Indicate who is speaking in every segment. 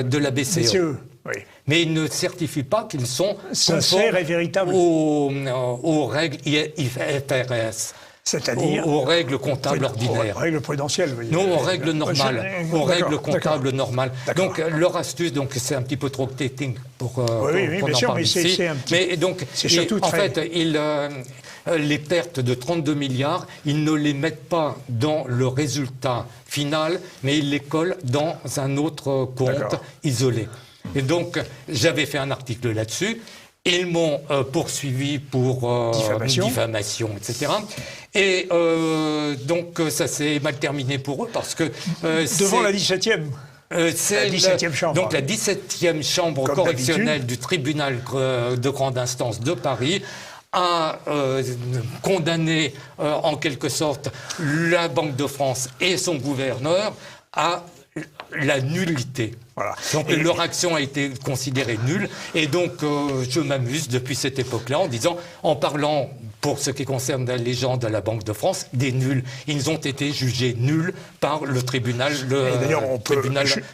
Speaker 1: de la BCE.
Speaker 2: BCE, oui.
Speaker 1: Mais ils ne certifient pas qu'ils sont
Speaker 2: sincères et véritables
Speaker 1: aux règles IFRS.
Speaker 2: C'est-à-dire
Speaker 1: aux règles comptables ordinaires.
Speaker 2: Aux règles prudentielles, oui.
Speaker 1: Non, aux règles normales. Aux règles comptables normales. Donc, leur astuce, donc c'est un petit peu trop technique pour qu'on en parle ici. Mais donc, en fait, les pertes de 32 milliards, ils ne les mettent pas dans le résultat final, mais ils les collent dans un autre compte isolé. Et donc, j'avais fait un article là-dessus. Ils m'ont poursuivi pour diffamation, etc. Et donc, ça s'est mal terminé pour eux parce que...
Speaker 2: devant la 17e
Speaker 1: c'est la 17e chambre. Donc, la 17e chambre correctionnelle du tribunal de grande instance de Paris a condamné, en quelque sorte, la Banque de France et son gouverneur à la nullité. Voilà. Donc leur action a été considérée nulle et donc je m'amuse depuis cette époque-là en parlant pour ce qui concerne les gens de la Banque de France, des nuls. Ils ont été jugés nuls par le tribunal.
Speaker 2: D'ailleurs,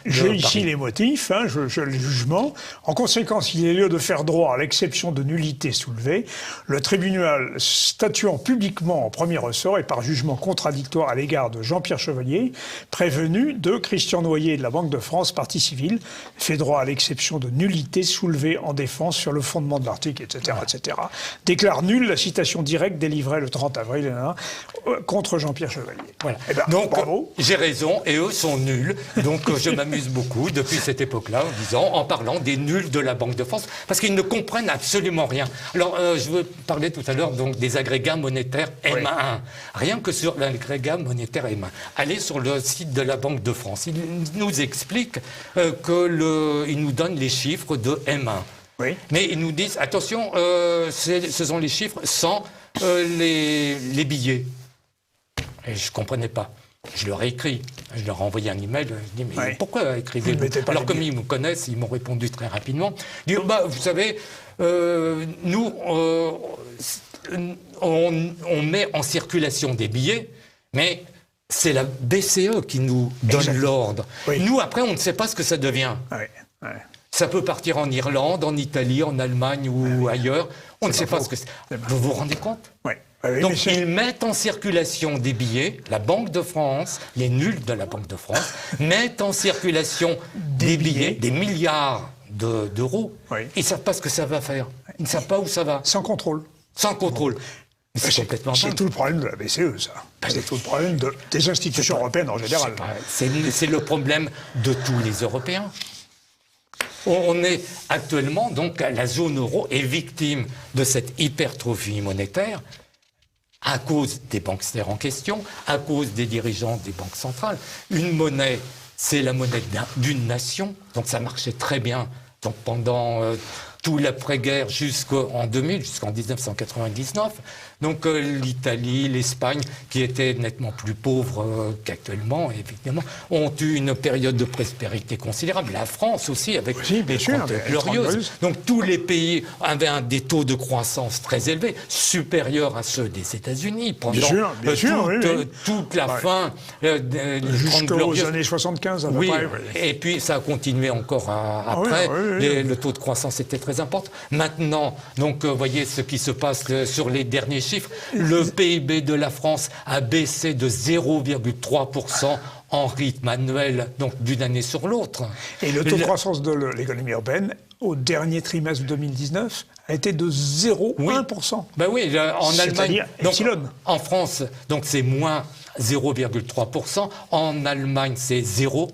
Speaker 2: j'ai ici les motifs, le jugement. En conséquence, il est lieu de faire droit à l'exception de nullité soulevée. Le tribunal statuant publiquement en premier ressort et par jugement contradictoire à l'égard de Jean-Pierre Chevalier, prévenu de Christian Noyer de la Banque de France, partie civile, fait droit à l'exception de nullité soulevée en défense sur le fondement de l'article, etc., etc. Déclare nulle la citation directe délivrée le 30 avril contre Jean-Pierre Chevalier.
Speaker 1: Voilà. Donc, bravo. J'ai raison et eux sont nuls. Donc, je m'amuse beaucoup depuis cette époque-là en parlant des nuls de la Banque de France parce qu'ils ne comprennent absolument rien. Alors, je veux parler tout à l'heure donc des agrégats monétaires M1. Rien que sur l'agrégat monétaire M1. Allez sur le site de la Banque de France. Il nous explique qu'il nous donne les chiffres de M1. Oui. Mais ils nous disent, attention, ce sont les chiffres sans les billets. Et je ne comprenais pas. Je leur ai écrit. Je leur ai envoyé un email. Je dis, mais pourquoi écrivez-vous? Alors, comme ils me connaissent, ils m'ont répondu très rapidement. Ils disent, vous savez, nous, on met en circulation des billets, mais c'est la BCE qui nous donne l'ordre. Oui. Nous, après, on ne sait pas ce que ça devient. Ça peut partir en Irlande, en Italie, en Allemagne ou ailleurs. On ne sait pas ce que c'est. Vous vous rendez compte? Donc, ils mettent en circulation des billets. La Banque de France, les nuls de la Banque de France, mettent en circulation des billets, des milliards d'euros. Ils ne savent pas ce que ça va faire. Ils ne savent pas où ça va.
Speaker 2: Sans contrôle.
Speaker 1: Sans contrôle.
Speaker 2: C'est tout le problème de la BCE, ça. C'est tout le problème des institutions européennes en général.
Speaker 1: C'est le problème de tous les Européens. On est actuellement, donc, la zone euro est victime de cette hypertrophie monétaire à cause des banquiers en question, à cause des dirigeants des banques centrales. Une monnaie, c'est la monnaie d'une nation, donc ça marchait très bien donc, pendant tout l'après-guerre jusqu'en 2000, jusqu'en 1999. Donc l'Italie, l'Espagne, qui étaient nettement plus pauvres qu'actuellement, évidemment, ont eu une période de prospérité considérable. La France aussi, avec les 30 glorieuses. Donc tous les pays avaient des taux de croissance très élevés, supérieurs à ceux des États-Unis, pendant toute la fin
Speaker 2: jusqu'aux années 75 à peu près.
Speaker 1: Et puis ça a continué encore après. Le taux de croissance était très important. Maintenant, donc, vous voyez ce qui se passe sur les derniers chiffres. Le PIB de la France a baissé de 0,3% en rythme annuel, donc d'une année sur l'autre.
Speaker 2: Et le taux de croissance de l'économie européenne, au dernier trimestre 2019, a été de 0,1%.
Speaker 1: Oui, en Allemagne, donc, en France, donc c'est moins 0,3%. En Allemagne, c'est 0%.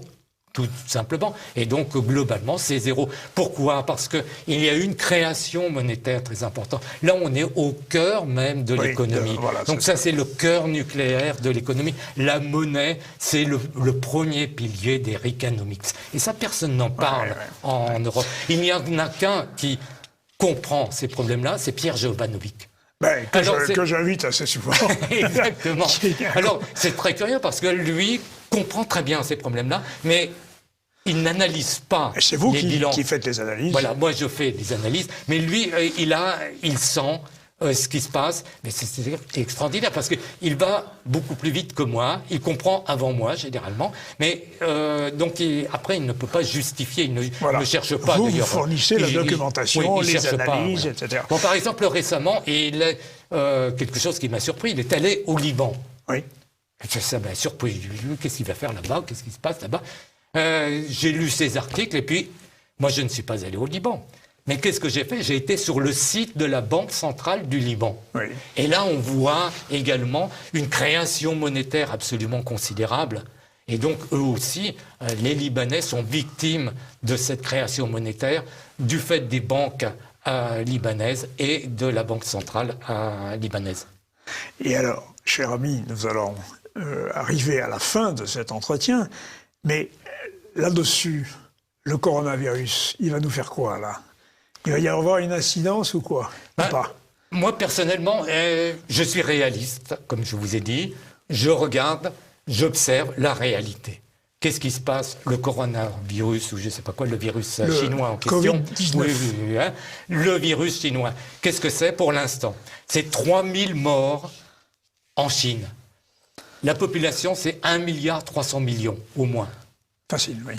Speaker 1: Tout simplement. Et donc, globalement, c'est 0. Pourquoi? Parce qu'il y a eu une création monétaire très importante. Là, on est au cœur même de l'économie. Donc ça, c'est le cœur nucléaire de l'économie. La monnaie, c'est le premier pilier des Reaganomics. Et ça, personne n'en parle en Europe. Il n'y en a qu'un qui comprend ces problèmes-là, c'est Pierre Jovanovic.
Speaker 2: Que j'invite assez souvent.
Speaker 1: Exactement. Alors, c'est très curieux parce que lui comprend très bien ces problèmes-là, mais il n'analyse pas les bilans.
Speaker 2: C'est vous qui faites les analyses.
Speaker 1: Voilà, moi je fais des analyses, mais lui, il sent ce qui se passe, mais c'est extraordinaire parce qu'il va beaucoup plus vite que moi, il comprend avant moi généralement, mais donc après il ne peut pas justifier, il ne cherche pas
Speaker 2: vous
Speaker 1: d'ailleurs.
Speaker 2: Vous fournissez la documentation, les analyses,
Speaker 1: pas,
Speaker 2: etc.
Speaker 1: Bon, par exemple, récemment, quelque chose qui m'a surpris, il est allé au Liban.
Speaker 2: Oui.
Speaker 1: Ça m'a surpris. Qu'est-ce qu'il va faire là-bas? Qu'est-ce qui se passe là-bas? J'ai lu ses articles et puis, moi je ne suis pas allé au Liban. Mais qu'est-ce que j'ai fait? J'ai été sur le site de la Banque centrale du Liban.
Speaker 2: Oui.
Speaker 1: Et là, on voit également une création monétaire absolument considérable. Et donc, eux aussi, les Libanais sont victimes de cette création monétaire du fait des banques libanaises et de la Banque centrale libanaise.
Speaker 2: Et alors, cher ami, nous allons arriver à la fin de cet entretien, mais là-dessus, le coronavirus, il va nous faire quoi, là? Il va y avoir une incidence ou quoi? Ou pas?
Speaker 1: Moi, personnellement, je suis réaliste, comme je vous ai dit. Je regarde, j'observe la réalité. Qu'est-ce qui se passe? Le coronavirus, ou je ne sais pas quoi, le virus chinois en question.
Speaker 2: COVID-19.
Speaker 1: Hein, le virus chinois. Qu'est-ce que c'est pour l'instant? C'est 3000 morts en Chine. La population, c'est 1,3 milliard au moins.
Speaker 2: Facile, oui.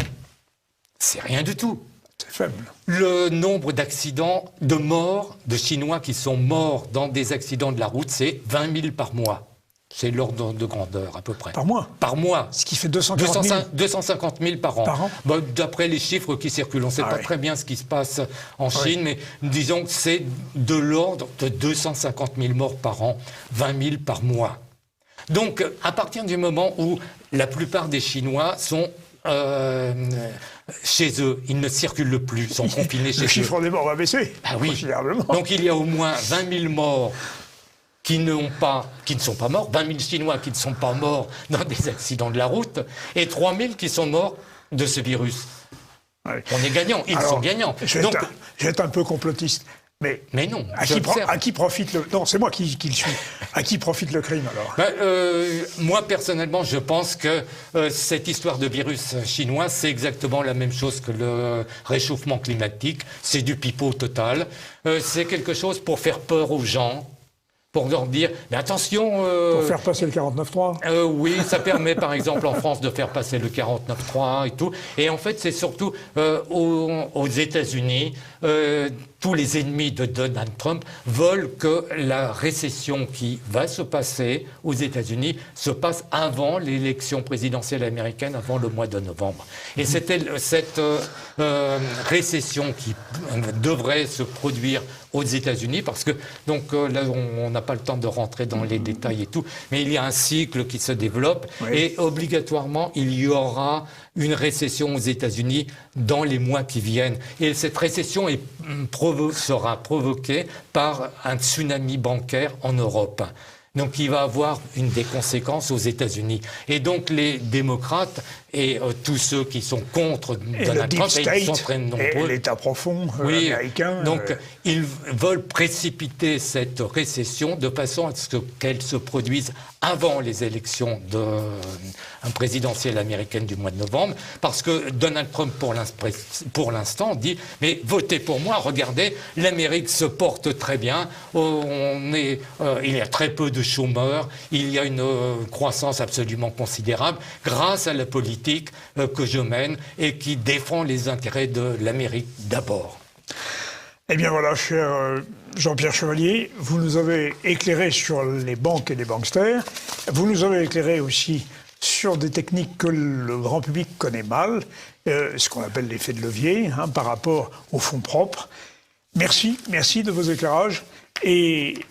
Speaker 1: C'est rien du tout.
Speaker 2: C'est faible.
Speaker 1: Le nombre d'accidents, de morts, de Chinois qui sont morts dans des accidents de la route, c'est 20 000 par mois. C'est l'ordre de grandeur, à peu près.
Speaker 2: Par mois?
Speaker 1: Par mois.
Speaker 2: Ce qui fait 250 000
Speaker 1: par an.
Speaker 2: Par an?
Speaker 1: Bon, d'après les chiffres qui circulent, on ne sait pas très bien ce qui se passe en Chine, mais disons que c'est de l'ordre de 250 000 morts par an, 20 000 par mois. Donc, à partir du moment où la plupart des Chinois sont chez eux, ils ne circulent plus, ils sont confinés chez eux.
Speaker 2: Le chiffre des morts va baisser considérablement.
Speaker 1: Donc il y a au moins 20 000 morts qui ne sont pas morts, 20 000 Chinois qui ne sont pas morts dans des accidents de la route, et 3 000 qui sont morts de ce virus.
Speaker 2: Ouais.
Speaker 1: On est gagnants, ils sont gagnants.
Speaker 2: Je vais être un peu complotiste. Mais
Speaker 1: non,
Speaker 2: à qui profite le... Non, c'est moi qui le suis. À qui profite le crime, alors?
Speaker 1: Moi, personnellement, je pense que cette histoire de virus chinois, c'est exactement la même chose que le réchauffement climatique. C'est du pipeau total. C'est quelque chose pour faire peur aux gens, pour leur dire, mais attention...
Speaker 2: pour faire passer le 49.3
Speaker 1: oui, ça permet par exemple en France de faire passer le 49.3 et tout. Et en fait, c'est surtout aux États-Unis, tous les ennemis de Donald Trump veulent que la récession qui va se passer aux États-Unis se passe avant l'élection présidentielle américaine, avant le mois de novembre. Et c'était cette récession qui devrait se produire aux États-Unis, parce que donc là on n'a pas le temps de rentrer dans les détails et tout, mais il y a un cycle qui se développe et obligatoirement il y aura une récession aux États-Unis dans les mois qui viennent. Et cette récession sera provoquée par un tsunami bancaire en Europe. Donc il va avoir des conséquences aux États-Unis. Et donc les démocrates et tous ceux qui sont contre Donald Trump, ils sont très nombreux.
Speaker 2: Et l'État profond américain.
Speaker 1: Donc ils veulent précipiter cette récession de façon à ce qu'elle se produise avant les élections présidentielles américaines du mois de novembre, parce que Donald Trump, pour l'instant, dit « Mais votez pour moi, regardez, l'Amérique se porte très bien, il y a très peu de chômeurs, il y a une croissance absolument considérable grâce à la politique que je mène et qui défend les intérêts de l'Amérique d'abord. »
Speaker 2: Eh bien voilà, cher Jean-Pierre Chevalier, vous nous avez éclairé sur les banques et les banksters. Vous nous avez éclairé aussi sur des techniques que le grand public connaît mal, ce qu'on appelle l'effet de levier, par rapport aux fonds propres. Merci de vos éclairages et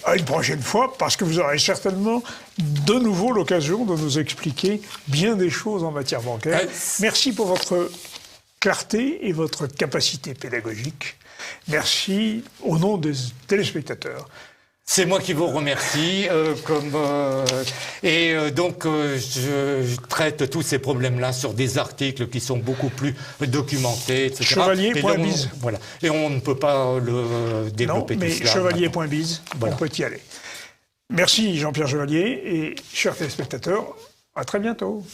Speaker 2: à une prochaine fois, parce que vous aurez certainement de nouveau l'occasion de nous expliquer bien des choses en matière bancaire. Merci pour votre clarté et votre capacité pédagogique. Merci au nom des téléspectateurs.
Speaker 1: C'est moi qui vous remercie. Donc, je traite tous ces problèmes-là sur des articles qui sont beaucoup plus documentés, etc.
Speaker 2: Chevalier.biz.
Speaker 1: Voilà. Et on ne peut pas le développer tout cela.
Speaker 2: Non, mais chevalier.biz, voilà. On peut y aller. Merci Jean-Pierre Chevalier et chers téléspectateurs, à très bientôt.